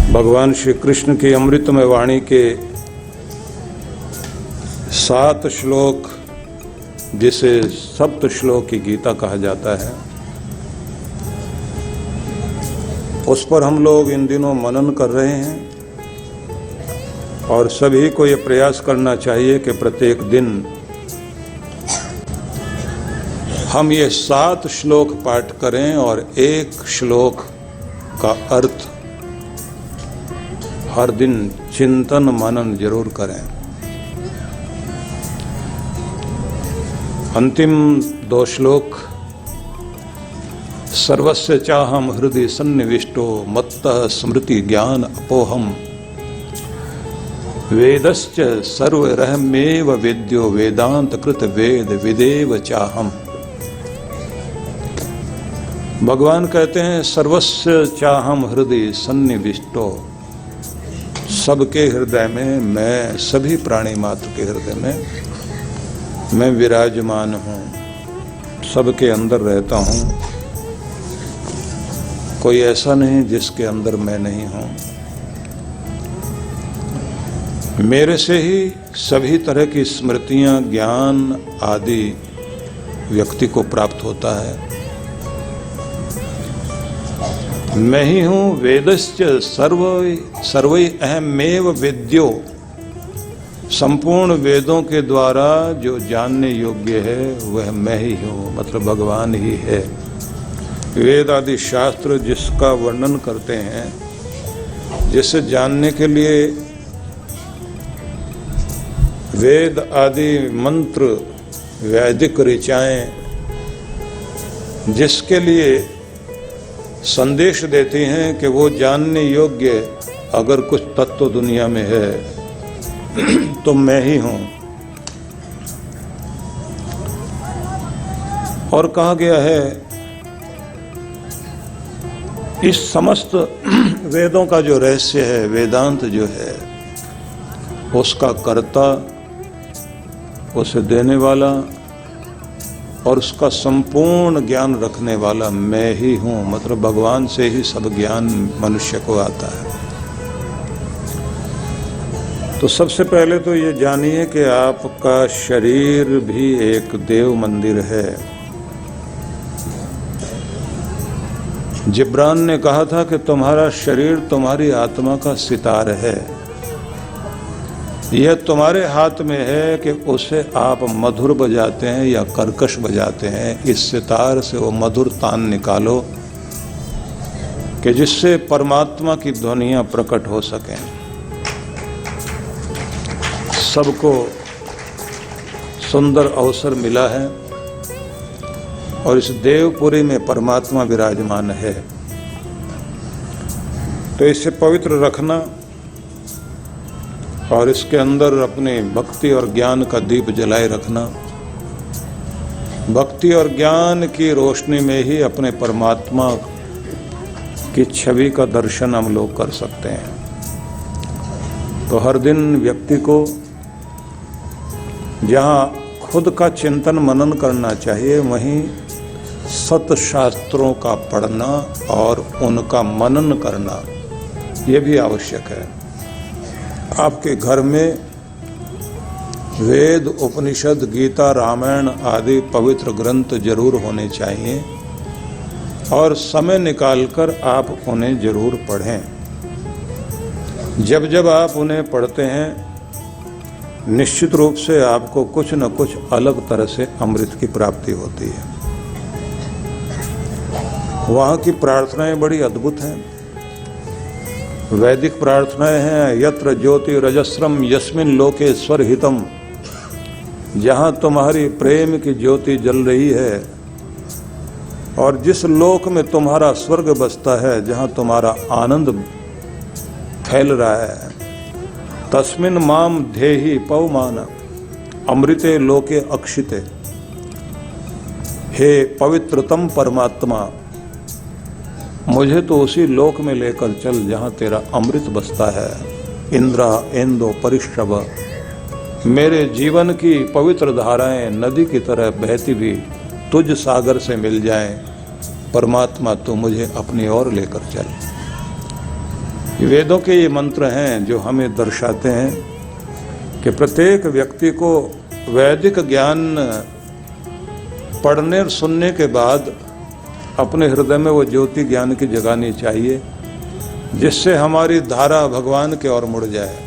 भगवान श्री कृष्ण की अमृतमय वाणी के 7 श्लोक, जिसे सप्त श्लोक की गीता कहा जाता है, उस पर हम लोग इन दिनों मनन कर रहे हैं। और सभी को ये प्रयास करना चाहिए कि प्रत्येक दिन हम ये 7 श्लोक पाठ करें और एक श्लोक का अर्थ हर दिन चिंतन मनन जरूर करें। अंतिम 2 श्लोक, सर्वस्य चाहम हृदय सन्निविष्टो मत्तः स्मृति ज्ञान अपोहम वेदश्च सर्वरहमेव वेद्यो वेदांत कृत वेद विदेव चाहम। भगवान कहते हैं सर्वस्य चाहम हृदय सन्निविष्टो, सबके हृदय में मैं, सभी प्राणी मात्र के हृदय में मैं विराजमान हूँ, सबके अंदर रहता हूँ। कोई ऐसा नहीं जिसके अंदर मैं नहीं हूँ। मेरे से ही सभी तरह की स्मृतियाँ, ज्ञान आदि व्यक्ति को प्राप्त होता है। मैं ही हूँ वेदश्च सर्वै अहमेव वेद्यो, संपूर्ण वेदों के द्वारा जो जानने योग्य है वह मैं ही हूँ, मतलब भगवान ही है। वेद आदि शास्त्र जिसका वर्णन करते हैं, जिसे जानने के लिए वेद आदि मंत्र, वैदिक ऋचाएं जिसके लिए संदेश देती हैं कि वो जानने योग्य अगर कुछ तत्व दुनिया में है तो मैं ही हूं। और कहा गया है इस समस्त वेदों का जो रहस्य है, वेदांत जो है, उसका कर्ता, उसे देने वाला और उसका संपूर्ण ज्ञान रखने वाला मैं ही हूँ, मतलब भगवान से ही सब ज्ञान मनुष्य को आता है। तो सबसे पहले तो ये जानिए कि आपका शरीर भी एक देव मंदिर है। जिब्रान ने कहा था कि तुम्हारा शरीर तुम्हारी आत्मा का सितार है। यह तुम्हारे हाथ में है कि उसे आप मधुर बजाते हैं या कर्कश बजाते हैं। इस सितार से वो मधुर तान निकालो कि जिससे परमात्मा की ध्वनियाँ प्रकट हो सकें। सबको सुंदर अवसर मिला है और इस देवपुरी में परमात्मा विराजमान है, तो इसे पवित्र रखना और इसके अंदर अपनी भक्ति और ज्ञान का दीप जलाए रखना। भक्ति और ज्ञान की रोशनी में ही अपने परमात्मा की छवि का दर्शन हम लोग कर सकते हैं। तो हर दिन व्यक्ति को जहाँ खुद का चिंतन मनन करना चाहिए, वहीं सत्शास्त्रों का पढ़ना और उनका मनन करना ये भी आवश्यक है। आपके घर में वेद, उपनिषद, गीता, रामायण आदि पवित्र ग्रंथ जरूर होने चाहिए और समय निकालकर आप उन्हें जरूर पढ़ें। जब जब आप उन्हें पढ़ते हैं, निश्चित रूप से आपको कुछ न कुछ अलग तरह से अमृत की प्राप्ति होती है। वहाँ की प्रार्थनाएं बड़ी अद्भुत हैं। वैदिक प्रार्थनाएं हैं, यत्र ज्योति रजस्रम यस्मिन लोकेश्वर हितम, जहाँ तुम्हारी प्रेम की ज्योति जल रही है और जिस लोक में तुम्हारा स्वर्ग बसता है, जहाँ तुम्हारा आनंद फैल रहा है, तस्मिन माम धेहि पवमान अमृते लोके अक्षिते। हे पवित्रतम परमात्मा, मुझे तो उसी लोक में लेकर चल जहाँ तेरा अमृत बसता है। इंद्रा इंदो परिश्रव, मेरे जीवन की पवित्र धाराएं नदी की तरह बहती भी तुझ सागर से मिल जाएं। परमात्मा, तू मुझे अपनी ओर लेकर चल। वेदों के ये मंत्र हैं जो हमें दर्शाते हैं कि प्रत्येक व्यक्ति को वैदिक ज्ञान पढ़ने और सुनने के बाद अपने हृदय में वो ज्योति ज्ञान की जगानी चाहिए, जिससे हमारी धारा भगवान की ओर मुड़ जाए।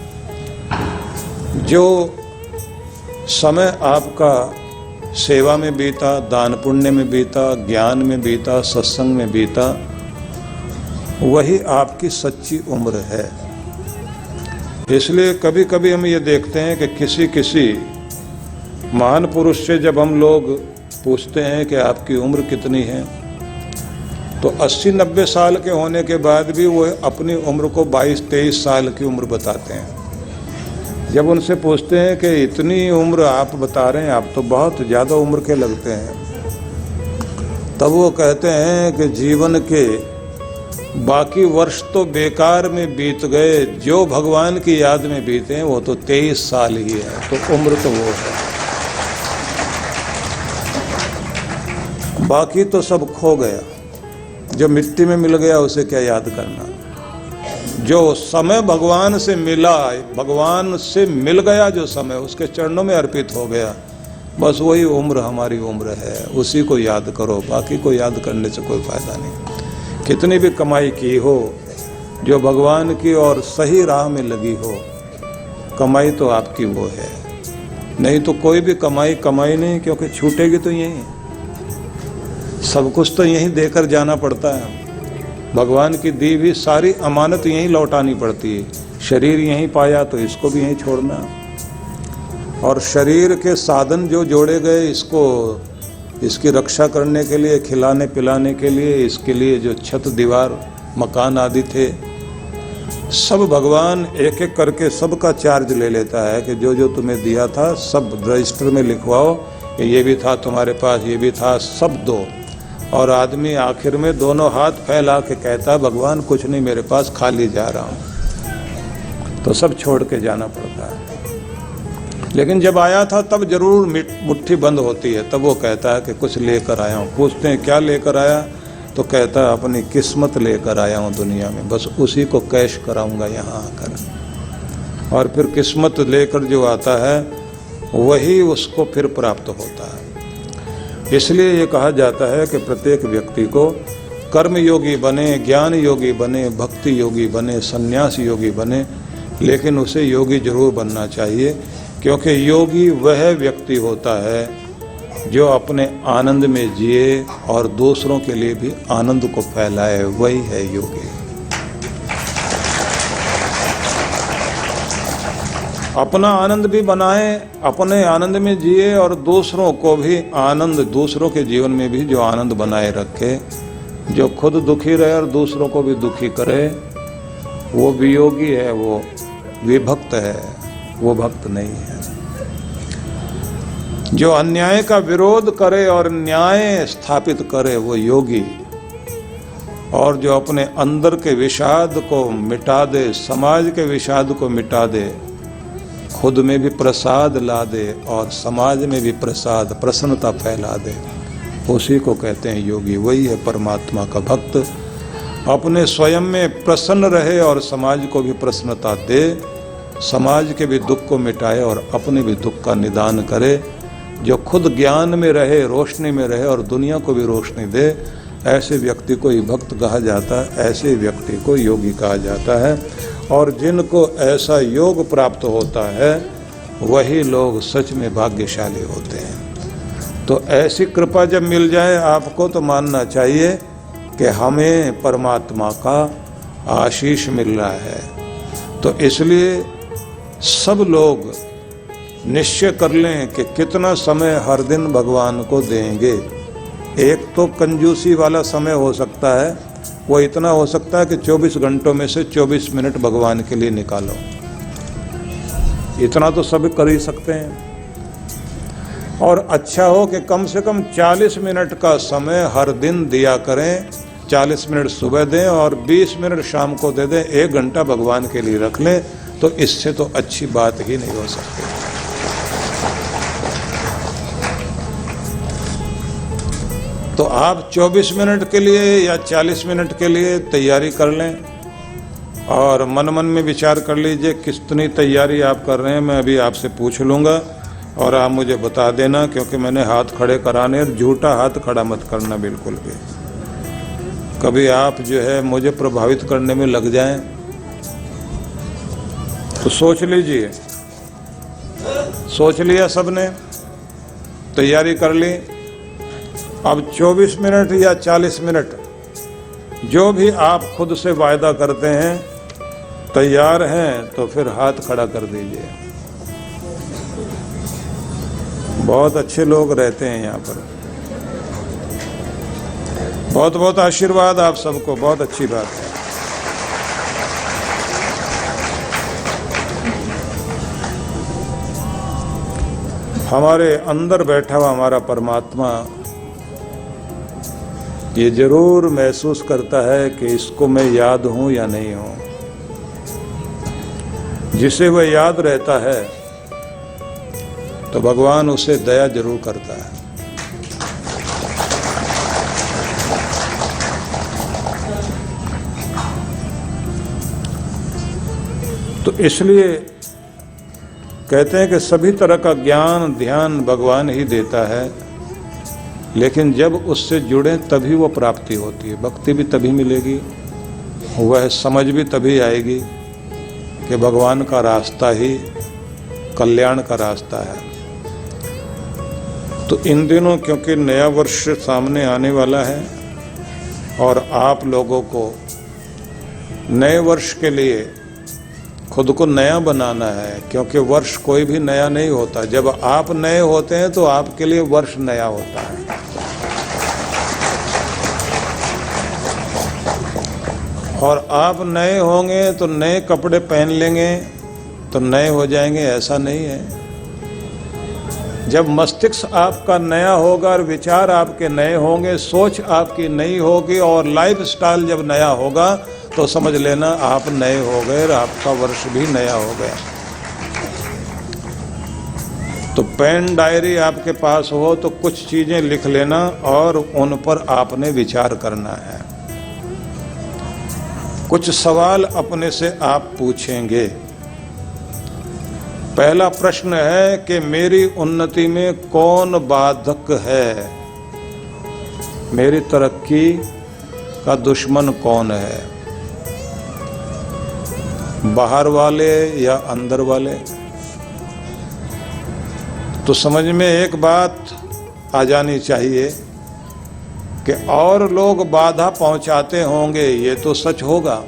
जो समय आपका सेवा में बीता, दान पुण्य में बीता, ज्ञान में बीता, सत्संग में बीता, वही आपकी सच्ची उम्र है। इसलिए कभी कभी हम ये देखते हैं कि किसी महान पुरुष से जब हम लोग पूछते हैं कि आपकी उम्र कितनी है, तो 80-90 साल के होने के बाद भी वो अपनी उम्र को 22-23 साल की उम्र बताते हैं। जब उनसे पूछते हैं कि इतनी उम्र आप बता रहे हैं, आप तो बहुत ज़्यादा उम्र के लगते हैं, तब वो कहते हैं कि जीवन के बाकी वर्ष तो बेकार में बीत गए, जो भगवान की याद में बीते हैं वो तो 23 साल ही है, तो उम्र तो वो है, बाकी तो सब खो गया। जो मिट्टी में मिल गया उसे क्या याद करना। जो समय भगवान से मिला, भगवान से मिल गया जो समय, उसके चरणों में अर्पित हो गया, बस वही उम्र हमारी उम्र है, उसी को याद करो। बाकी को याद करने से कोई फायदा नहीं। कितनी भी कमाई की हो, जो भगवान की और सही राह में लगी हो, कमाई तो आपकी वो है। नहीं तो कोई भी कमाई नहीं, क्योंकि छूटेगी तो यहीं, सब कुछ तो यहीं देकर जाना पड़ता है। भगवान की दी हुई सारी अमानत यहीं लौटानी पड़ती है। शरीर यहीं पाया तो इसको भी यहीं छोड़ना, और शरीर के साधन जो जोड़े गए, इसकी रक्षा करने के लिए, खिलाने पिलाने के लिए, इसके लिए जो छत दीवार मकान आदि थे, सब भगवान एक एक करके सबका चार्ज ले लेता है कि जो जो तुम्हें दिया था सब रजिस्टर में लिखवाओ, ये भी था तुम्हारे पास, ये भी था, सब दो। और आदमी आखिर में दोनों हाथ फैला के कहता है भगवान कुछ नहीं मेरे पास, खाली जा रहा हूँ। तो सब छोड़ के जाना पड़ता है। लेकिन जब आया था तब जरूर मुट्ठी बंद होती है, तब वो कहता है कि कुछ लेकर आया हूँ। पूछते हैं क्या लेकर आया, तो कहता है अपनी किस्मत लेकर आया हूँ दुनिया में, बस उसी को कैश कराऊंगा यहाँ आकर। और फिर किस्मत लेकर जो आता है वही उसको फिर प्राप्त होता है। इसलिए ये कहा जाता है कि प्रत्येक व्यक्ति को कर्म योगी बने, ज्ञान योगी बने, भक्ति योगी बने, संन्यास योगी बने, लेकिन उसे योगी जरूर बनना चाहिए, क्योंकि योगी वह व्यक्ति होता है जो अपने आनंद में जिए और दूसरों के लिए भी आनंद को फैलाए, वही है योगी। अपना आनंद भी बनाए, अपने आनंद में जिए और दूसरों को भी आनंद, दूसरों के जीवन में भी जो आनंद बनाए रखे, जो खुद दुखी रहे और दूसरों को भी दुखी करे, वो वियोगी है, वो विभक्त है, वो भक्त नहीं है। जो अन्याय का विरोध करे और न्याय स्थापित करे, वो योगी। और जो अपने अंदर के विषाद को मिटा दे, समाज के विषाद को मिटा दे, खुद में भी प्रसाद ला दे और समाज में भी प्रसाद, प्रसन्नता फैला दे, उसी को कहते हैं योगी। वही है परमात्मा का भक्त। अपने स्वयं में प्रसन्न रहे और समाज को भी प्रसन्नता दे, समाज के भी दुख को मिटाए और अपने भी दुख का निदान करे। जो खुद ज्ञान में रहे, रोशनी में रहे और दुनिया को भी रोशनी दे, ऐसे व्यक्ति को ही भक्त कहा जाता है, ऐसे व्यक्ति को योगी कहा जाता है। और जिनको ऐसा योग प्राप्त होता है वही लोग सच में भाग्यशाली होते हैं। तो ऐसी कृपा जब मिल जाए आपको, तो मानना चाहिए कि हमें परमात्मा का आशीष मिल रहा है। तो इसलिए सब लोग निश्चय कर लें कि कितना समय हर दिन भगवान को देंगे। एक तो कंजूसी वाला समय हो सकता है, वो इतना हो सकता है कि 24 घंटों में से 24 मिनट भगवान के लिए निकालो। इतना तो सब कर ही सकते हैं। और अच्छा हो कि कम से कम 40 मिनट का समय हर दिन दिया करें। 40 मिनट सुबह दें और 20 मिनट शाम को दे दें। 1 घंटा भगवान के लिए रख लें, तो इससे तो अच्छी बात ही नहीं हो सकती। तो आप 24 मिनट के लिए या 40 मिनट के लिए तैयारी कर लें और मन मन में विचार कर लीजिए कितनी तैयारी आप कर रहे हैं। मैं अभी आपसे पूछ लूँगा और आप मुझे बता देना, क्योंकि मैंने हाथ खड़े कराने, झूठा हाथ खड़ा मत करना बिल्कुल भी। कभी आप जो है मुझे प्रभावित करने में लग जाएं तो सोच लीजिए। सोच लिया सबने, तैयारी कर ली। अब 24 मिनट या 40 मिनट जो भी आप खुद से वायदा करते हैं, तैयार हैं तो फिर हाथ खड़ा कर दीजिए। बहुत अच्छे लोग रहते हैं यहाँ पर। बहुत बहुत आशीर्वाद आप सबको, बहुत अच्छी बात है। हमारे अंदर बैठा हुआ हमारा परमात्मा ये जरूर महसूस करता है कि इसको मैं याद हूं या नहीं हूं। जिसे वह याद रहता है तो भगवान उसे दया जरूर करता है। तो इसलिए कहते हैं कि सभी तरह का ज्ञान ध्यान भगवान ही देता है, लेकिन जब उससे जुड़े तभी वो प्राप्ति होती है। भक्ति भी तभी मिलेगी, वह समझ भी तभी आएगी कि भगवान का रास्ता ही कल्याण का रास्ता है। तो इन दिनों क्योंकि नया वर्ष सामने आने वाला है और आप लोगों को नए वर्ष के लिए खुद को नया बनाना है, क्योंकि वर्ष कोई भी नया नहीं होता। जब आप नए होते हैं तो आपके लिए वर्ष नया होता है। और आप नए होंगे तो नए कपड़े पहन लेंगे तो नए हो जाएंगे, ऐसा नहीं है। जब मस्तिष्क आपका नया होगा और विचार आपके नए होंगे, सोच आपकी नई होगी और लाइफस्टाइल जब नया होगा तो समझ लेना आप नए हो गए और आपका वर्ष भी नया हो गया। तो पेन डायरी आपके पास हो तो कुछ चीजें लिख लेना और उन पर आपने विचार करना है। कुछ सवाल अपने से आप पूछेंगे। पहला प्रश्न है कि मेरी उन्नति में कौन बाधक है? मेरी तरक्की का दुश्मन कौन है? बाहर वाले या अंदर वाले? तो समझ में एक बात आ जानी चाहिए कि और लोग बाधा पहुंचाते होंगे, ये तो सच होगा,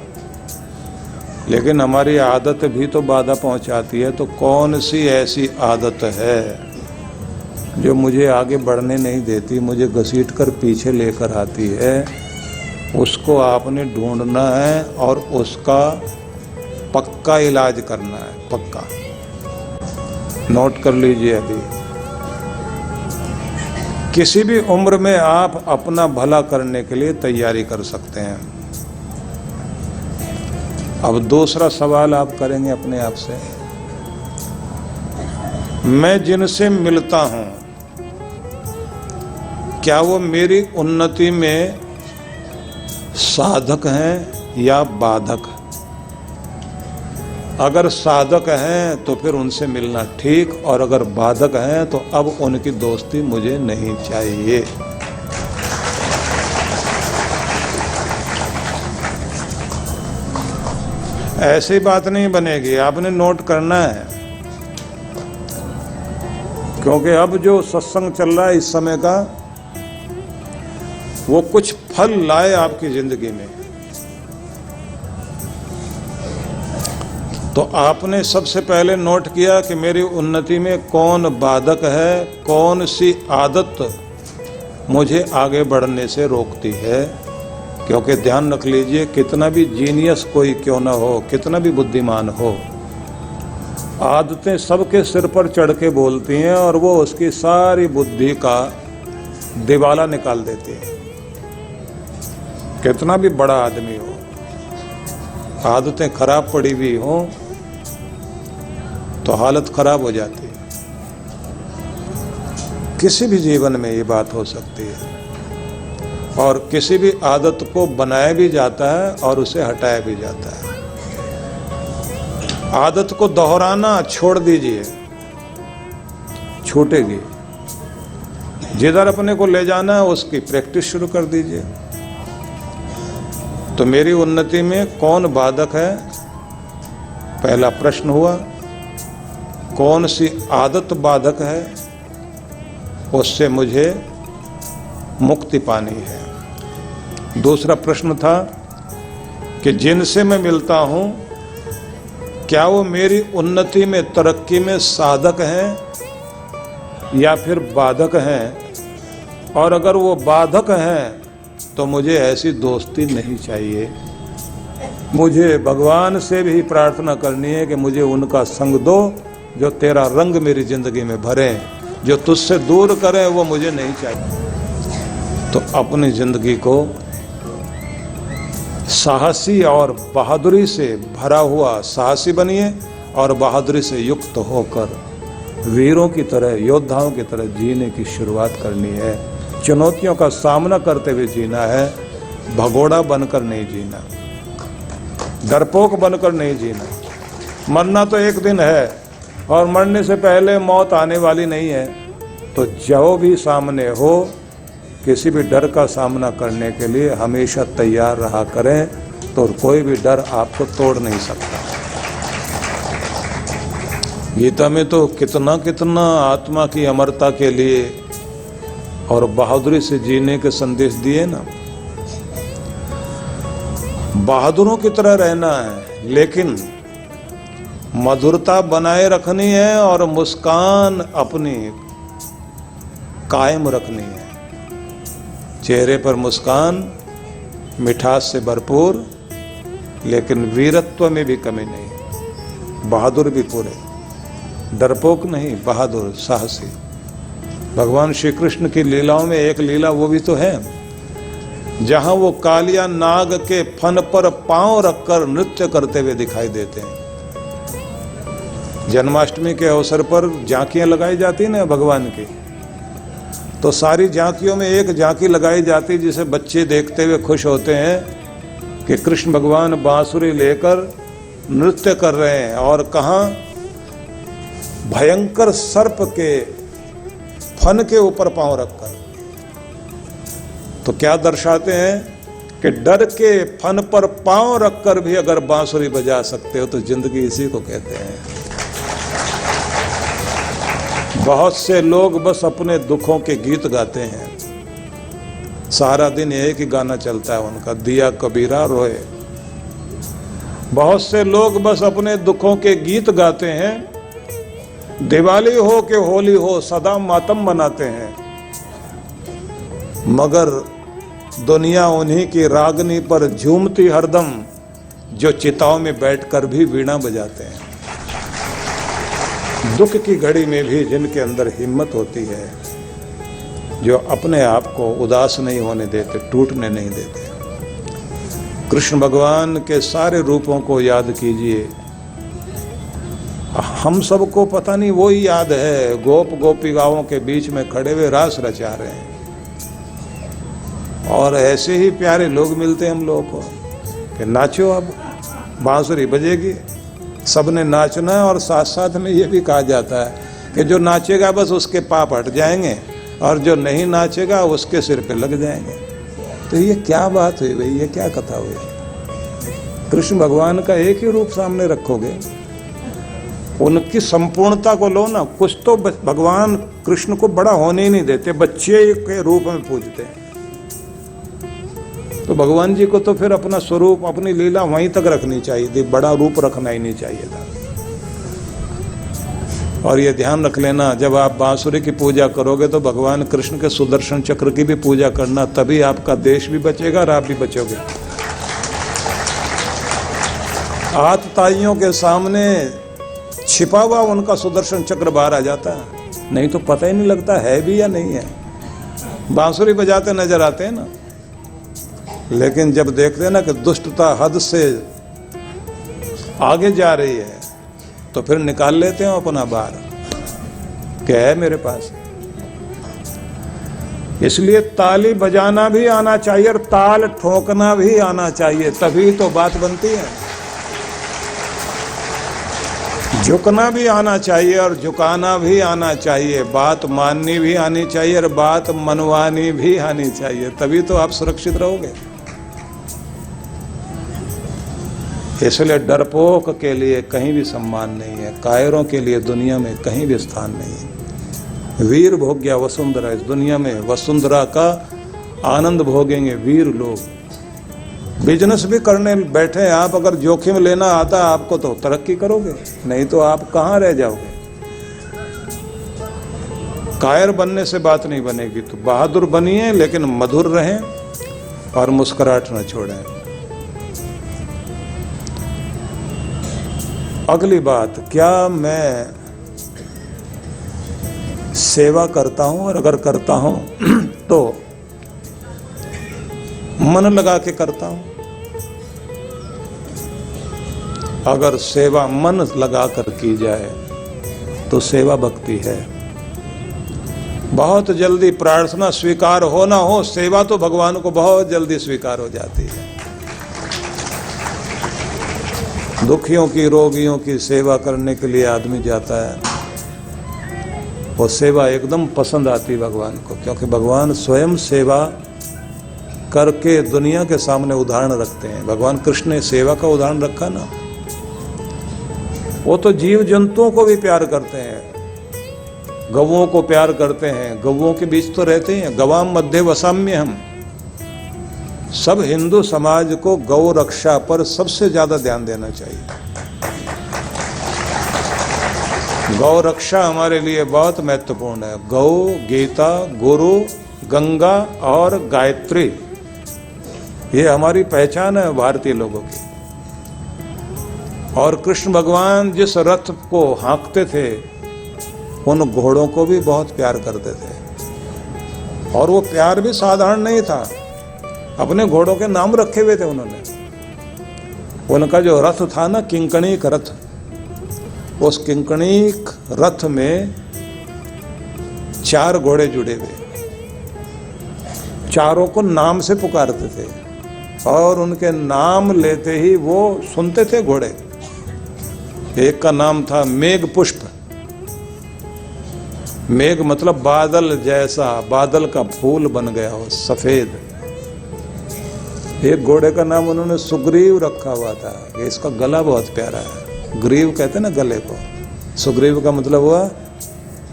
लेकिन हमारी आदत भी तो बाधा पहुंचाती है। तो कौन सी ऐसी आदत है जो मुझे आगे बढ़ने नहीं देती, मुझे घसीट कर पीछे लेकर आती है? उसको आपने ढूंढना है और उसका पक्का इलाज करना है। पक्का नोट कर लीजिए। अभी किसी भी उम्र में आप अपना भला करने के लिए तैयारी कर सकते हैं। अब दूसरा सवाल आप करेंगे अपने आप से, मैं जिनसे मिलता हूं क्या वो मेरी उन्नति में साधक हैं या बाधक? अगर साधक हैं तो फिर उनसे मिलना ठीक, और अगर बाधक हैं तो अब उनकी दोस्ती मुझे नहीं चाहिए। ऐसी बात नहीं बनेगी, आपने नोट करना है। क्योंकि अब जो सत्संग चल रहा है इस समय का, वो कुछ फल लाए आपकी जिंदगी में। तो आपने सबसे पहले नोट किया कि मेरी उन्नति में कौन बाधक है, कौन सी आदत मुझे आगे बढ़ने से रोकती है। क्योंकि ध्यान रख लीजिए, कितना भी जीनियस कोई क्यों ना हो, कितना भी बुद्धिमान हो, आदतें सबके सिर पर चढ़ के बोलती हैं और वो उसकी सारी बुद्धि का दिवाला निकाल देती है। कितना भी बड़ा आदमी हो, आदतें खराब पड़ी हुई हो तो हालत खराब हो जाती है। किसी भी जीवन में ये बात हो सकती है। और किसी भी आदत को बनाया भी जाता है और उसे हटाया भी जाता है। आदत को दोहराना छोड़ दीजिए, छूटेगी। जिधर अपने को ले जाना है उसकी प्रैक्टिस शुरू कर दीजिए। तो मेरी उन्नति में कौन बाधक है, पहला प्रश्न हुआ। कौन सी आदत बाधक है, उससे मुझे मुक्ति पानी है। दूसरा प्रश्न था कि जिनसे मैं मिलता हूं क्या वो मेरी उन्नति में, तरक्की में साधक हैं या फिर बाधक हैं, और अगर वो बाधक हैं तो मुझे ऐसी दोस्ती नहीं चाहिए। मुझे भगवान से भी प्रार्थना करनी है कि मुझे उनका संग दो जो तेरा रंग मेरी जिंदगी में भरे, जो तुझसे दूर करे वो मुझे नहीं चाहिए। तो अपनी जिंदगी को साहसी और बहादुरी से भरा हुआ साहसी बनिए, और बहादुरी से युक्त होकर वीरों की तरह, योद्धाओं की तरह जीने की शुरुआत करनी है। चुनौतियों का सामना करते हुए जीना है, भगोड़ा बनकर नहीं जीना, डरपोक बनकर नहीं जीना। मरना तो एक दिन है और मरने से पहले मौत आने वाली नहीं है। तो जो भी सामने हो, किसी भी डर का सामना करने के लिए हमेशा तैयार रहा करें, तो कोई भी डर आपको तोड़ नहीं सकता। गीता में तो कितना कितना आत्मा की अमरता के लिए और बहादुरी से जीने के संदेश दिए ना। बहादुरों की तरह रहना है, लेकिन मधुरता बनाए रखनी है और मुस्कान अपनी कायम रखनी है। चेहरे पर मुस्कान, मिठास से भरपूर, लेकिन वीरत्व में भी कमी नहीं। बहादुर भी पूरे, डरपोक नहीं, बहादुर, साहसी। भगवान श्री कृष्ण की लीलाओं में एक लीला वो भी तो है जहां वो कालिया नाग के फन पर पांव रखकर नृत्य करते हुए दिखाई देते हैं। जन्माष्टमी के अवसर पर झांकियां लगाई जाती ना भगवान की, तो सारी झांकियों में एक झांकी लगाई जाती जिसे बच्चे देखते हुए खुश होते हैं कि कृष्ण भगवान बांसुरी लेकर नृत्य कर रहे हैं, और कहां भयंकर सर्प के फन के ऊपर पांव रखकर। तो क्या दर्शाते हैं कि डर के फन पर पांव रखकर भी अगर बांसुरी बजा सकते हो तो जिंदगी इसी को कहते हैं। बहुत से लोग बस अपने दुखों के गीत गाते हैं, सारा दिन एक ही गाना चलता है उनका, दिया कबीरा रोए। बहुत से लोग बस अपने दुखों के गीत गाते हैं, दिवाली हो कि होली हो सदा मातम मनाते हैं, मगर दुनिया उन्हीं की रागनी पर झूमती हरदम जो चिताओं में बैठकर भी वीणा बजाते हैं। दुख की घड़ी में भी जिनके अंदर हिम्मत होती है, जो अपने आप को उदास नहीं होने देते, टूटने नहीं देते। कृष्ण भगवान के सारे रूपों को याद कीजिए। हम सबको पता नहीं वही याद है, गोप गोपिकाओं के बीच में खड़े हुए रास रचा रहे हैं, और ऐसे ही प्यारे लोग मिलते हैं हम लोगों को कि नाचो, अब बांसुरी बजेगी, सबने नाचना है। और साथ साथ में ये भी कहा जाता है कि जो नाचेगा बस उसके पाप हट जाएंगे, और जो नहीं नाचेगा उसके सिर पे लग जाएंगे। तो ये क्या बात हुई भाई, ये क्या कथा हुई? कृष्ण भगवान का एक ही रूप सामने रखोगे, उनकी संपूर्णता को लो ना। कुछ तो भगवान कृष्ण को बड़ा होने ही नहीं देते, बच्चे के रूप में पूजते हैं। तो भगवान जी को तो फिर अपना स्वरूप, अपनी लीला वहीं तक रखनी चाहिए थी, बड़ा रूप रखना ही नहीं चाहिए था। और ये ध्यान रख लेना, जब आप बांसुरी की पूजा करोगे तो भगवान कृष्ण के सुदर्शन चक्र की भी पूजा करना, तभी आपका देश भी बचेगा और आप भी बचोगे। आतताइयों के सामने छिपा हुआ उनका सुदर्शन चक्र बाहर आ जाता है, नहीं तो पता ही नहीं लगता है भी या नहीं है। बांसुरी बजाते नजर आते हैं ना, लेकिन जब देखते हैं ना कि दुष्टता हद से आगे जा रही है, तो फिर निकाल लेते हैं अपना बार, क्या है मेरे पास। इसलिए ताली बजाना भी आना चाहिए और ताल ठोकना भी आना चाहिए, तभी तो बात बनती है। झुकना भी आना चाहिए और झुकाना भी आना चाहिए, बात माननी भी आनी चाहिए और बात मनवानी भी आनी चाहिए, तभी तो आप सुरक्षित रहोगे। इसलिए डरपोक के लिए कहीं भी सम्मान नहीं है, कायरों के लिए दुनिया में कहीं भी स्थान नहीं है। वीर भोग्या वसुंधरा, इस दुनिया में वसुंधरा का आनंद भोगेंगे वीर लोग। बिजनेस भी करने बैठे आप, अगर जोखिम लेना आता आपको तो तरक्की करोगे, नहीं तो आप कहाँ रह जाओगे। कायर बनने से बात नहीं बनेगी, तो बहादुर बनिए लेकिन मधुर रहें और मुस्कुराहट न छोड़ें। अगली बात, क्या मैं सेवा करता हूं, और अगर करता हूं तो मन लगा के करता हूं। अगर सेवा मन लगा कर की जाए तो सेवा भक्ति है। बहुत जल्दी प्रार्थना स्वीकार हो ना हो, सेवा तो भगवान को बहुत जल्दी स्वीकार हो जाती है। दुखियों की, रोगियों की सेवा करने के लिए आदमी जाता है, वो सेवा एकदम पसंद आती भगवान को, क्योंकि भगवान स्वयं सेवा करके दुनिया के सामने उदाहरण रखते हैं। भगवान कृष्ण ने सेवा का उदाहरण रखा ना, वो तो जीव जंतुओं को भी प्यार करते हैं, गौओं को प्यार करते हैं, गौओं के बीच तो रहते हैं। गवाम मध्य वसाम्य हम, सब हिंदू समाज को गौ रक्षा पर सबसे ज्यादा ध्यान देना चाहिए। गौ रक्षा हमारे लिए बहुत महत्वपूर्ण है। गौ, गीता, गुरु, गंगा और गायत्री, ये हमारी पहचान है भारतीय लोगों की। और कृष्ण भगवान जिस रथ को हाँकते थे, उन घोड़ों को भी बहुत प्यार करते थे। और वो प्यार भी साधारण नहीं था, अपने घोड़ों के नाम रखे हुए थे उन्होंने। उनका जो रथ था ना, किंकणिक रथ, उस किंकणिक रथ में 4 घोड़े जुड़े हुए, चारों को नाम से पुकारते थे और उनके नाम लेते ही वो सुनते थे घोड़े। एक का नाम था मेघ पुष्प, मेघ मतलब बादल जैसा, बादल का फूल बन गया हो सफेद। एक घोड़े का नाम उन्होंने सुग्रीव रखा हुआ था, कि इसका गला बहुत प्यारा है। ग्रीव कहते हैं ना गले को, सुग्रीव का मतलब हुआ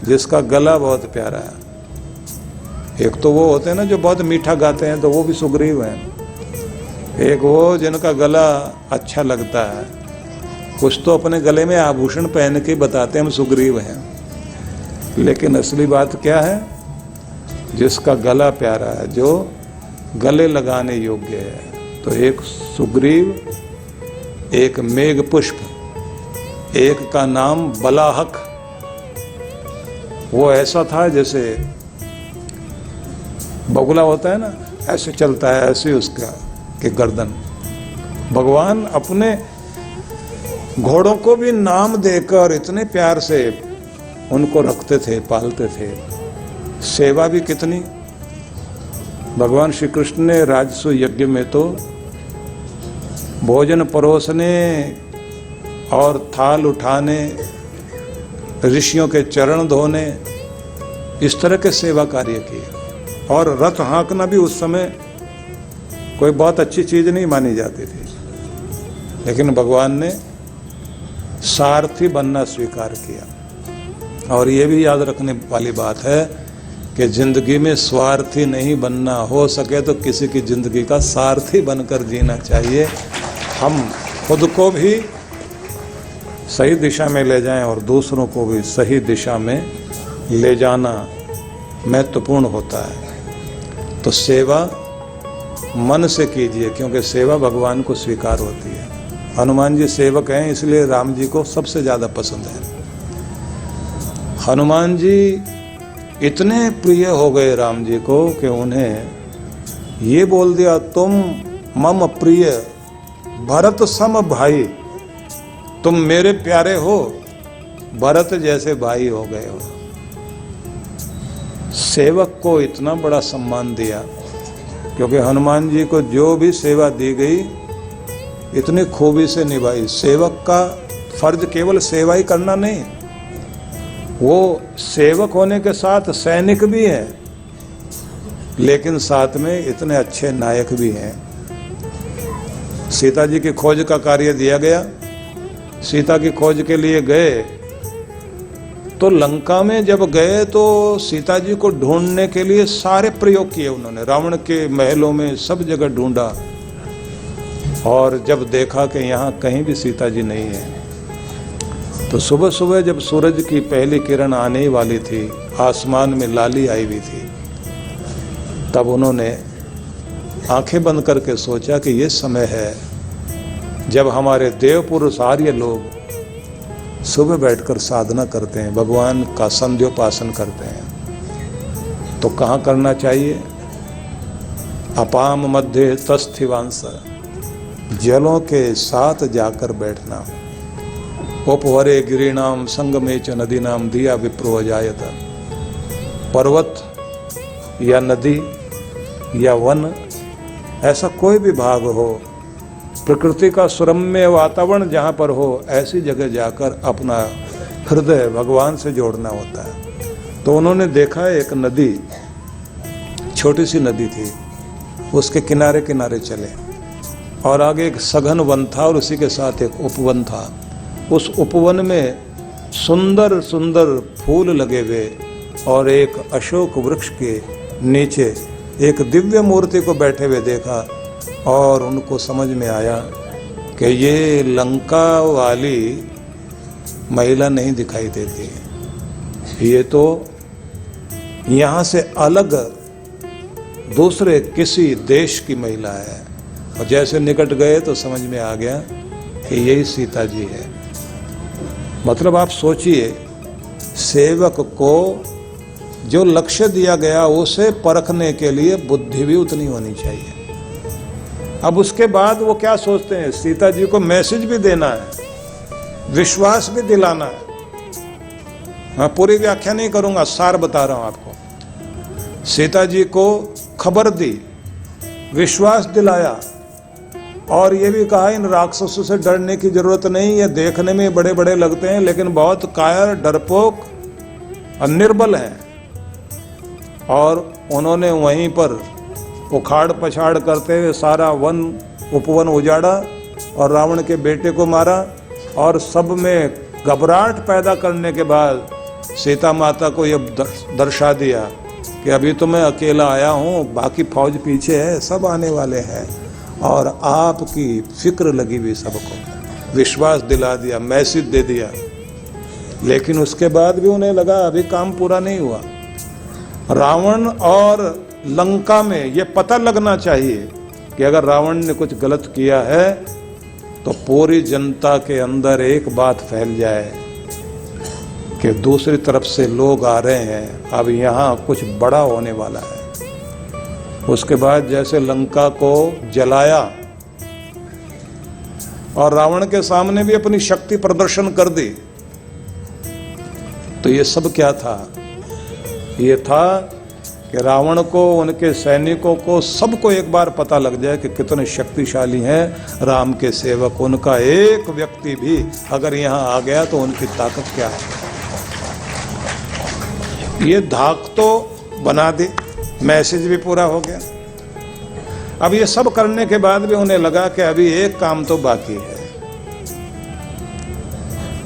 जिसका गला बहुत प्यारा है। एक तो वो होते हैं ना जो बहुत मीठा गाते हैं, तो वो भी सुग्रीव हैं। एक वो जिनका गला अच्छा लगता है, कुछ तो अपने गले में आभूषण पहन के बताते हैं हम सुग्रीव हैं, लेकिन असली बात क्या है? जिसका गला प्यारा है, जो गले लगाने योग्य है। तो एक सुग्रीव, एक मेघ पुष्प, एक का नाम बलाहक। वो ऐसा था जैसे बगुला होता है ना, ऐसे चलता है, ऐसे उसका कि गर्दन। भगवान अपने घोड़ों को भी नाम देकर इतने प्यार से उनको रखते थे, पालते थे। सेवा भी कितनी। भगवान श्री कृष्ण ने राजसु यज्ञ में तो भोजन परोसने और थाल उठाने, ऋषियों के चरण धोने, इस तरह के सेवा कार्य किए। और रथ हाँकना भी उस समय कोई बहुत अच्छी चीज नहीं मानी जाती थी, लेकिन भगवान ने सारथी बनना स्वीकार किया। और ये भी याद रखने वाली बात है कि जिंदगी में स्वार्थी नहीं बनना, हो सके तो किसी की जिंदगी का सारथी बनकर जीना चाहिए। हम खुद को भी सही दिशा में ले जाएं और दूसरों को भी सही दिशा में ले जाना महत्वपूर्ण होता है। तो सेवा मन से कीजिए, क्योंकि सेवा भगवान को स्वीकार होती है। हनुमान जी सेवक हैं, इसलिए राम जी को सबसे ज़्यादा पसंद है। हनुमान जी इतने प्रिय हो गए राम जी को कि उन्हें ये बोल दिया, तुम मम प्रिय भरत सम भाई, तुम मेरे प्यारे हो, भरत जैसे भाई हो गए हो। सेवक को इतना बड़ा सम्मान दिया, क्योंकि हनुमान जी को जो भी सेवा दी गई इतनी खूबी से निभाई। सेवक का फर्ज केवल सेवा ही करना नहीं, वो सेवक होने के साथ सैनिक भी हैं, लेकिन साथ में इतने अच्छे नायक भी हैं। सीता जी की खोज का कार्य दिया गया। सीता की खोज के लिए गए तो लंका में जब गए तो सीता जी को ढूंढने के लिए सारे प्रयोग किए उन्होंने। रावण के महलों में सब जगह ढूंढा, और जब देखा कि यहाँ कहीं भी सीता जी नहीं है, तो सुबह सुबह जब सूरज की पहली किरण आने ही वाली थी, आसमान में लाली आई हुई थी, तब उन्होंने आंखें बंद करके सोचा कि ये समय है जब हमारे देव पुरुष आर्य लोग सुबह बैठकर साधना करते हैं, भगवान का संध्योपासन करते हैं। तो कहाँ करना चाहिए? अपाम मध्य तस्थिवांस, जलों के साथ जाकर बैठना। उपवरे गिरिनाम संगमे च नदी नाम दिया विप्रो जायत। पर्वत या नदी या वन, ऐसा कोई भी भाग हो, प्रकृति का सुरम्य वातावरण जहाँ पर हो, ऐसी जगह जाकर अपना हृदय भगवान से जोड़ना होता है। तो उन्होंने देखा एक नदी, छोटी सी नदी थी, उसके किनारे किनारे चले, और आगे एक सघन वन था और उसी के साथ एक उपवन था। उस उपवन में सुंदर सुंदर फूल लगे हुए, और एक अशोक वृक्ष के नीचे एक दिव्य मूर्ति को बैठे हुए देखा, और उनको समझ में आया कि ये लंका वाली महिला नहीं दिखाई देती, ये तो यहाँ से अलग दूसरे किसी देश की महिला है। और जैसे निकट गए तो समझ में आ गया कि यही सीता जी है। मतलब आप सोचिए, सेवक को जो लक्ष्य दिया गया उसे परखने के लिए बुद्धि भी उतनी होनी चाहिए। अब उसके बाद वो क्या सोचते हैं, सीता जी को मैसेज भी देना है, विश्वास भी दिलाना है। मैं पूरी व्याख्या नहीं करूंगा, सार बता रहा हूं आपको। सीता जी को खबर दी, विश्वास दिलाया, और ये भी कहा इन राक्षसों से डरने की जरूरत नहीं, ये देखने में बड़े बड़े लगते हैं लेकिन बहुत कायर, डरपोक और निर्बल हैं। और उन्होंने वहीं पर उखाड़ पछाड़ करते हुए सारा वन उपवन उजाड़ा और रावण के बेटे को मारा, और सब में घबराहट पैदा करने के बाद सीता माता को यह दर्शा दिया कि अभी तो मैं अकेला आया हूँ, बाकी फौज पीछे है, सब आने वाले हैं, और आपकी फिक्र लगी हुई सबको। विश्वास दिला दिया, मैसेज दे दिया। लेकिन उसके बाद भी उन्हें लगा अभी काम पूरा नहीं हुआ। रावण और लंका में ये पता लगना चाहिए कि अगर रावण ने कुछ गलत किया है तो पूरी जनता के अंदर एक बात फैल जाए कि दूसरी तरफ से लोग आ रहे हैं, अब यहाँ कुछ बड़ा होने वाला है। उसके बाद जैसे लंका को जलाया और रावण के सामने भी अपनी शक्ति प्रदर्शन कर दी, तो ये सब क्या था? ये था कि रावण को, उनके सैनिकों को, सबको एक बार पता लग जाए कि कितने शक्तिशाली हैं राम के सेवक। उनका एक व्यक्ति भी अगर यहाँ आ गया तो उनकी ताकत क्या है। ये धाक तो बना दी, मैसेज भी पूरा हो गया। अब ये सब करने के बाद भी उन्हें लगा कि अभी एक काम तो बाकी है।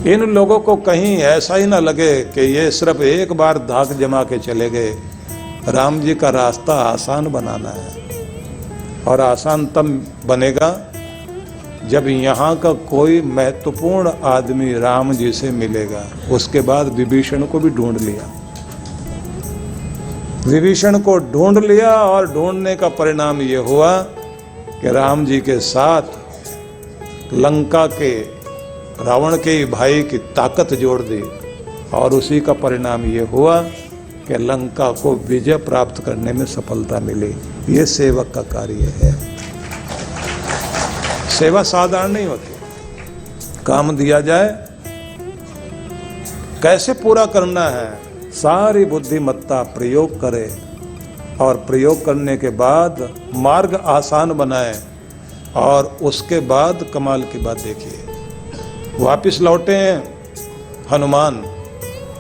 इन लोगों को कहीं ऐसा ही ना लगे कि ये सिर्फ एक बार धाक जमा के चले गए। राम जी का रास्ता आसान बनाना है, और आसान तब बनेगा जब यहाँ का कोई महत्वपूर्ण आदमी राम जी से मिलेगा। उसके बाद विभीषण को भी ढूंढ लिया, विभीषण को ढूंढ लिया, और ढूंढने का परिणाम ये हुआ कि राम जी के साथ लंका के रावण के भाई की ताकत जोड़ दी, और उसी का परिणाम ये हुआ कि लंका को विजय प्राप्त करने में सफलता मिली। ये सेवक का कार्य है। सेवा साधारण नहीं होती। काम दिया जाए, कैसे पूरा करना है, सारी बुद्धिमत्ता प्रयोग करे, और प्रयोग करने के बाद मार्ग आसान बनाए, और उसके बाद कमाल की बात देखिए, वापिस लौटे हैं हनुमान,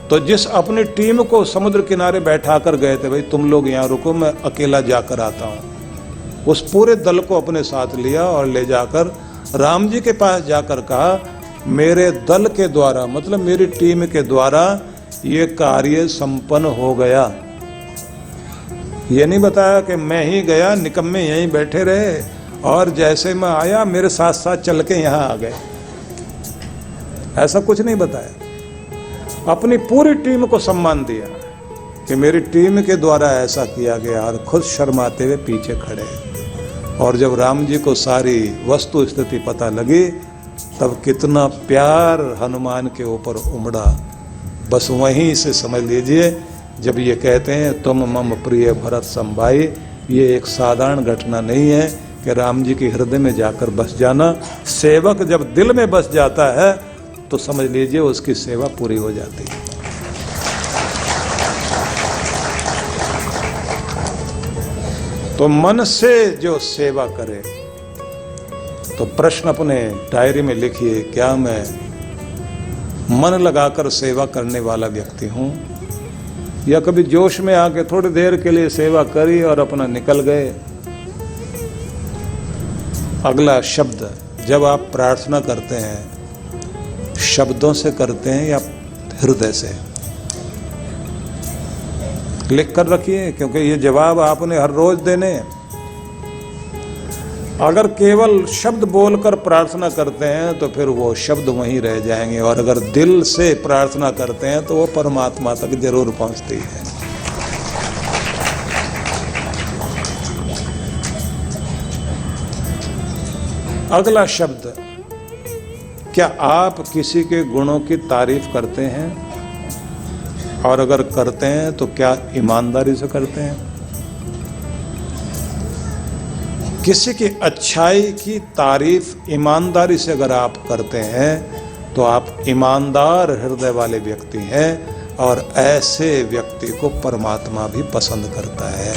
तो जिस अपनी टीम को समुद्र किनारे बैठा कर गए थे, भाई तुम लोग यहाँ रुको, मैं अकेला जाकर आता हूँ, उस पूरे दल को अपने साथ लिया और ले जाकर राम जी के पास जाकर कहा, मेरे दल के द्वारा, मतलब मेरी टीम के द्वारा ये कार्य संपन्न हो गया। ये नहीं बताया कि मैं ही गया, निकम्मे यहीं बैठे रहे और जैसे मैं आया मेरे साथ साथ चल के यहाँ आ गए, ऐसा कुछ नहीं बताया। अपनी पूरी टीम को सम्मान दिया कि मेरी टीम के द्वारा ऐसा किया गया, और खुद शर्माते हुए पीछे खड़े। और जब राम जी को सारी वस्तु स्थिति पता लगी, तब कितना प्यार हनुमान के ऊपर उमड़ा। बस वहीं से समझ लीजिए, जब ये कहते हैं तुम मम प्रिय भरत समभाई, ये एक साधारण घटना नहीं है कि राम जी के हृदय में जाकर बस जाना। सेवक जब दिल में बस जाता है तो समझ लीजिए उसकी सेवा पूरी हो जाती है। तो मन से जो सेवा करे, तो प्रश्न अपने डायरी में लिखिए, क्या मैं मन लगाकर सेवा करने वाला व्यक्ति हूं, या कभी जोश में आके थोड़ी देर के लिए सेवा करी और अपना निकल गए। अगला शब्द, जब आप प्रार्थना करते हैं, शब्दों से करते हैं या हृदय से, लिख कर रखिए, क्योंकि ये जवाब आपने हर रोज देने हैं। अगर केवल शब्द बोलकर प्रार्थना करते हैं तो फिर वो शब्द वहीं रह जाएंगे, और अगर दिल से प्रार्थना करते हैं तो वो परमात्मा तक जरूर पहुंचती है। अगला शब्द, क्या आप किसी के गुणों की तारीफ करते हैं, और अगर करते हैं तो क्या ईमानदारी से करते हैं? किसी की अच्छाई की तारीफ ईमानदारी से अगर आप करते हैं तो आप ईमानदार हृदय वाले व्यक्ति हैं, और ऐसे व्यक्ति को परमात्मा भी पसंद करता है।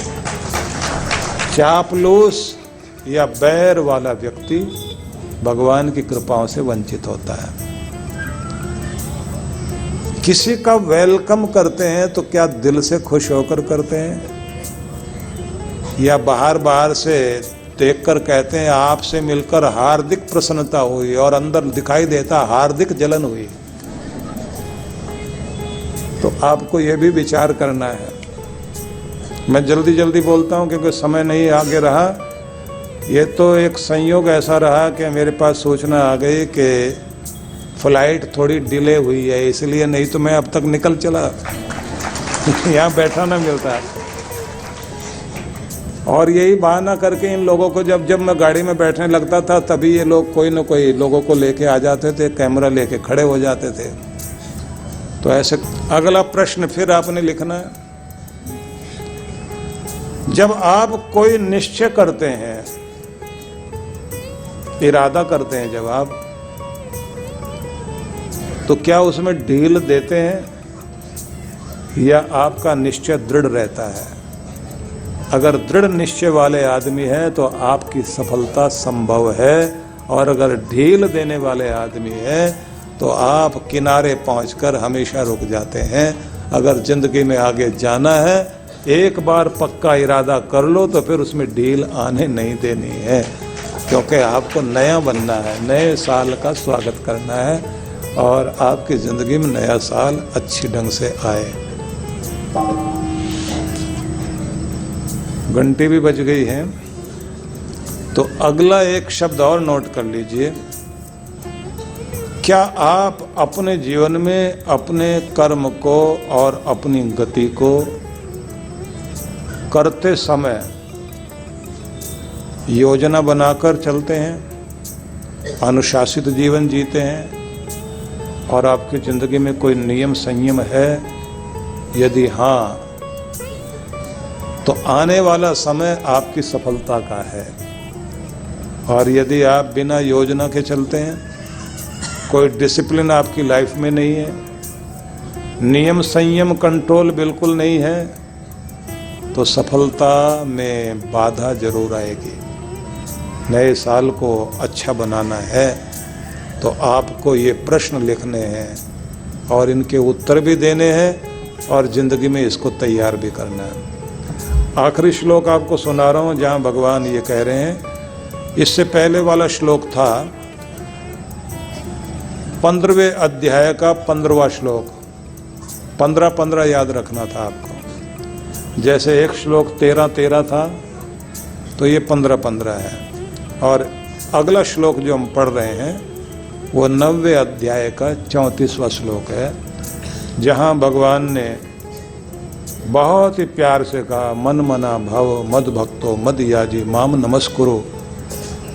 चापलूस या बैर वाला व्यक्ति भगवान की कृपाओं से वंचित होता है। किसी का वेलकम करते हैं तो क्या दिल से खुश होकर करते हैं, या बाहर से देखकर कहते हैं आपसे मिलकर हार्दिक प्रसन्नता हुई, और अंदर दिखाई देता हार्दिक जलन हुई? तो आपको यह भी विचार करना है। मैं जल्दी जल्दी बोलता हूं क्योंकि समय नहीं आगे रहा। ये तो एक संयोग ऐसा रहा कि मेरे पास सूचना आ गई कि फ्लाइट थोड़ी डिले हुई है, इसलिए, नहीं तो मैं अब तक निकल चला यहाँ बैठा ना मिलता। और यही बहाना करके इन लोगों को, जब मैं गाड़ी में बैठने लगता था, तभी ये लोग कोई न कोई लोगों को लेके आ जाते थे, कैमरा लेके खड़े हो जाते थे। तो ऐसे अगला प्रश्न फिर आपने लिखना है, जब आप कोई निश्चय करते हैं, इरादा करते हैं जब आप, तो क्या उसमें ढील देते हैं, या आपका निश्चय दृढ़ रहता है? अगर दृढ़ निश्चय वाले आदमी हैं तो आपकी सफलता संभव है, और अगर ढील देने वाले आदमी हैं तो आप किनारे पहुंचकर हमेशा रुक जाते हैं। अगर जिंदगी में आगे जाना है, एक बार पक्का इरादा कर लो तो फिर उसमें ढील आने नहीं देनी है, क्योंकि आपको नया बनना है, नए साल का स्वागत करना है, और आपकी ज़िंदगी में नया साल अच्छी ढंग से आए। घंटी भी बज गई है, तो अगला एक शब्द और नोट कर लीजिए। क्या आप अपने जीवन में अपने कर्म को और अपनी गति को करते समय योजना बनाकर चलते हैं, अनुशासित जीवन जीते हैं, और आपकी ज़िंदगी में कोई नियम संयम है? यदि हाँ, तो आने वाला समय आपकी सफलता का है। और यदि आप बिना योजना के चलते हैं, कोई डिसिप्लिन आपकी लाइफ में नहीं है, नियम संयम कंट्रोल बिल्कुल नहीं है, तो सफलता में बाधा जरूर आएगी। नए साल को अच्छा बनाना है तो आपको ये प्रश्न लिखने हैं और इनके उत्तर भी देने हैं और जिंदगी में इसको तैयार भी करना है। आखिरी श्लोक आपको सुना रहा हूँ जहाँ भगवान ये कह रहे हैं। इससे पहले वाला श्लोक था 15वें अध्याय का 15वां श्लोक। 15-15 याद रखना था आपको। जैसे एक श्लोक 13-13 था तो ये 15-15 है। और अगला श्लोक जो हम पढ़ रहे हैं वो 90वें अध्याय का 34वां श्लोक है, जहाँ भगवान ने बहुत ही प्यार से कहा, मन मना भव मद भक्तो मद याजी माम नमस्कुरु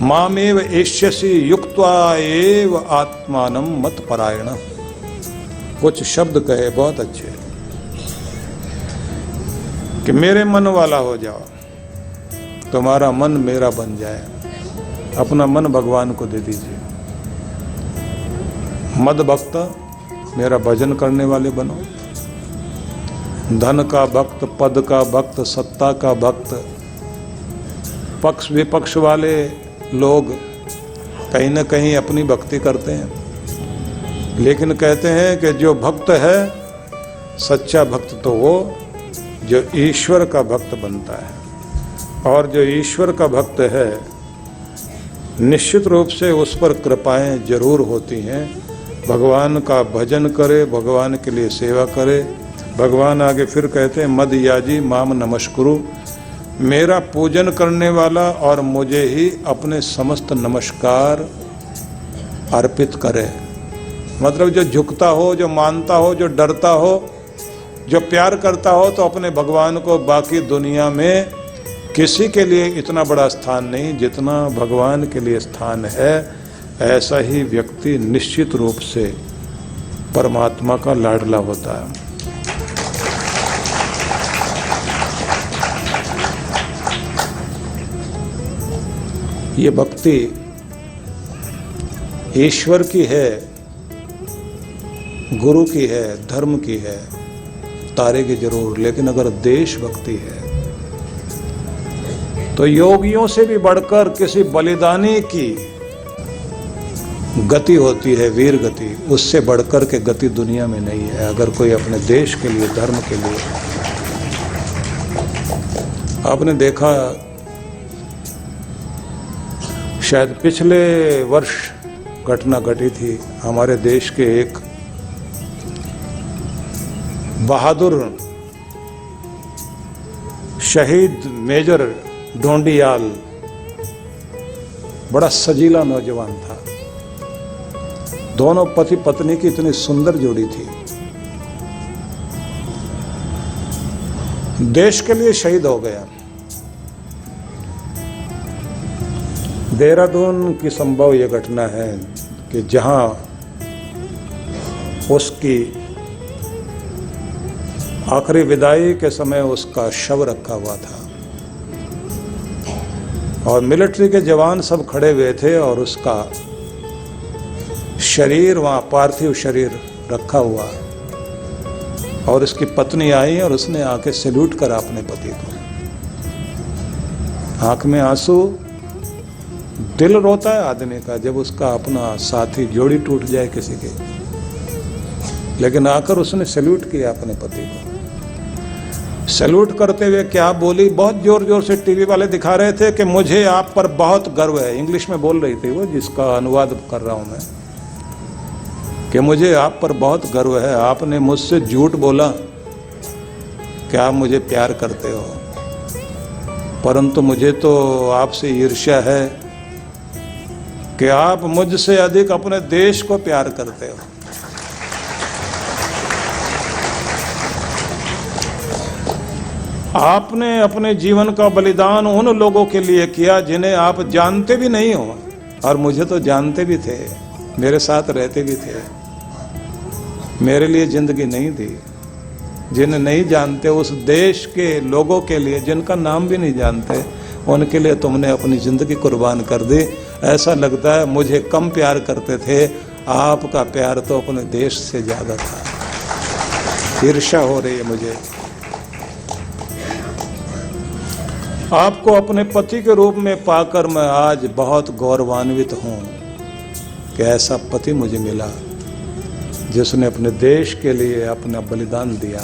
मामेव एष्यसि युक्त्वा एव आत्मानं मत परायण। कुछ शब्द कहे बहुत अच्छे कि मेरे मन वाला हो जाओ, तुम्हारा मन मेरा बन जाए। अपना मन भगवान को दे दीजिए। मद भक्त, मेरा भजन करने वाले बनो। धन का भक्त, पद का भक्त, सत्ता का भक्त। पक्ष विपक्ष वाले लोग कहीं न कहीं अपनी भक्ति करते हैं, लेकिन कहते हैं कि जो भक्त है सच्चा भक्त तो वो जो ईश्वर का भक्त बनता है। और जो ईश्वर का भक्त है निश्चित रूप से उस पर कृपाएं जरूर होती हैं। भगवान का भजन करे, भगवान के लिए सेवा करे। भगवान आगे फिर कहते हैं, मद याजी माम नमस्कुरु, मेरा पूजन करने वाला और मुझे ही अपने समस्त नमस्कार अर्पित करे। मतलब जो झुकता हो, जो मानता हो, जो डरता हो, जो प्यार करता हो, तो अपने भगवान को बाकी दुनिया में किसी के लिए इतना बड़ा स्थान नहीं जितना भगवान के लिए स्थान है। ऐसा ही व्यक्ति निश्चित रूप से परमात्मा का लाडला होता है। ये भक्ति ईश्वर की है, गुरु की है, धर्म की है, तारेगी जरूर। लेकिन अगर देश भक्ति है तो योगियों से भी बढ़कर किसी बलिदानी की गति होती है, वीर गति। उससे बढ़कर के गति दुनिया में नहीं है। अगर कोई अपने देश के लिए, धर्म के लिए। आपने देखा शायद पिछले वर्ष घटना घटी थी। हमारे देश के एक बहादुर शहीद मेजर ढोंडियाल, बड़ा सजीला नौजवान था। दोनों पति पत्नी की इतनी सुंदर जोड़ी थी। देश के लिए शहीद हो गया। देहरादून की संभव यह घटना है कि जहां उसकी आखिरी विदाई के समय उसका शव रखा हुआ था और मिलिट्री के जवान सब खड़े हुए थे और उसका शरीर वहाँ, पार्थिव शरीर रखा हुआ। और उसकी पत्नी आई और उसने आके सैल्यूट करा अपने पति को। आंख में आंसू, दिल रोता है आदमी का जब उसका अपना साथी, जोड़ी टूट जाए किसी की। लेकिन आकर उसने सैल्यूट किया अपने पति को। सैल्यूट करते हुए क्या बोली, बहुत जोर जोर से टीवी वाले दिखा रहे थे कि मुझे आप पर बहुत गर्व है। इंग्लिश में बोल रही थी वो, जिसका अनुवाद कर रहा हूं मैं, कि मुझे आप पर बहुत गर्व है। आपने मुझसे झूठ बोला कि आप मुझे प्यार करते हो, परंतु मुझे तो आपसे ईर्ष्या है कि आप मुझसे अधिक अपने देश को प्यार करते हो। आपने अपने जीवन का बलिदान उन लोगों के लिए किया जिन्हें आप जानते भी नहीं हो, और मुझे तो जानते भी थे, मेरे साथ रहते भी थे। मेरे लिए जिंदगी नहीं दी। जिन्हें नहीं जानते, उस देश के लोगों के लिए, जिनका नाम भी नहीं जानते, उनके लिए तुमने अपनी जिंदगी कुर्बान कर दी। ऐसा लगता है मुझे कम प्यार करते थे, आपका प्यार तो अपने देश से ज्यादा था। ईर्ष्या हो रही है मुझे। आपको अपने पति के रूप में पाकर मैं आज बहुत गौरवान्वित हूँ। कि ऐसा पति मुझे मिला जिसने अपने देश के लिए अपना बलिदान दिया,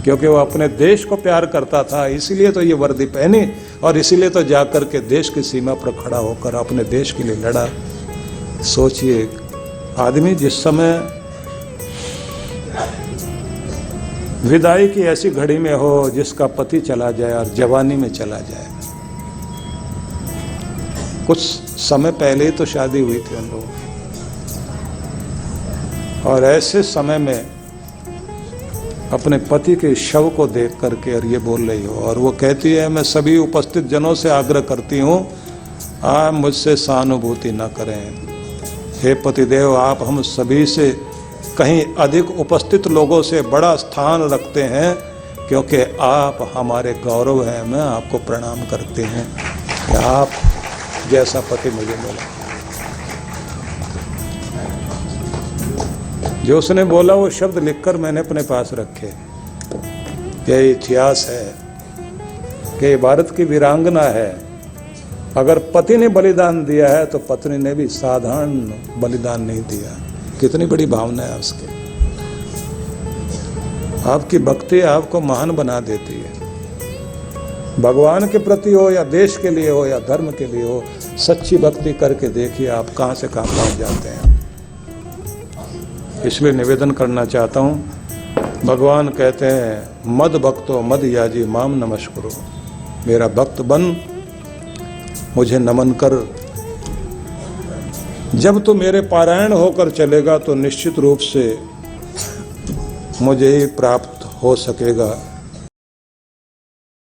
क्योंकि वो अपने देश को प्यार करता था, इसीलिए तो ये वर्दी पहनी और इसीलिए तो जाकर के देश की सीमा पर खड़ा होकर अपने देश के लिए लड़ा। सोचिए, आदमी जिस समय विदाई की ऐसी घड़ी में हो जिसका पति चला जाए और जवानी में चला जाए। कुछ समय पहले ही तो शादी हुई थी उन लोगों की, और ऐसे समय में अपने पति के शव को देख करके और ये बोल रही हो, और वो कहती है, मैं सभी उपस्थित जनों से आग्रह करती हूँ, आप मुझसे सहानुभूति न करें। हे पतिदेव, आप हम सभी से कहीं अधिक उपस्थित लोगों से बड़ा स्थान रखते हैं, क्योंकि आप हमारे गौरव हैं। मैं आपको प्रणाम करते हैं कि आप जैसा पति मुझे मिला। जो उसने बोला वो शब्द लिखकर मैंने अपने पास रखे। यह इतिहास है कि भारत की वीरांगना है। अगर पति ने बलिदान दिया है तो पत्नी ने भी साधारण बलिदान नहीं दिया। कितनी बड़ी भावना है उसकी। आपकी भक्ति आपको महान बना देती है। भगवान के प्रति हो या देश के लिए हो या धर्म के लिए हो, सच्ची भक्ति करके देखिए आप कहां से कहां पहुंच जाते हैं। इसलिए निवेदन करना चाहता हूं, भगवान कहते हैं, मद भक्तो मद याजी माम नमस्कुरु। मेरा भक्त बन, मुझे नमन कर। जब तू मेरे पारायण होकर चलेगा तो निश्चित रूप से मुझे ही प्राप्त हो सकेगा।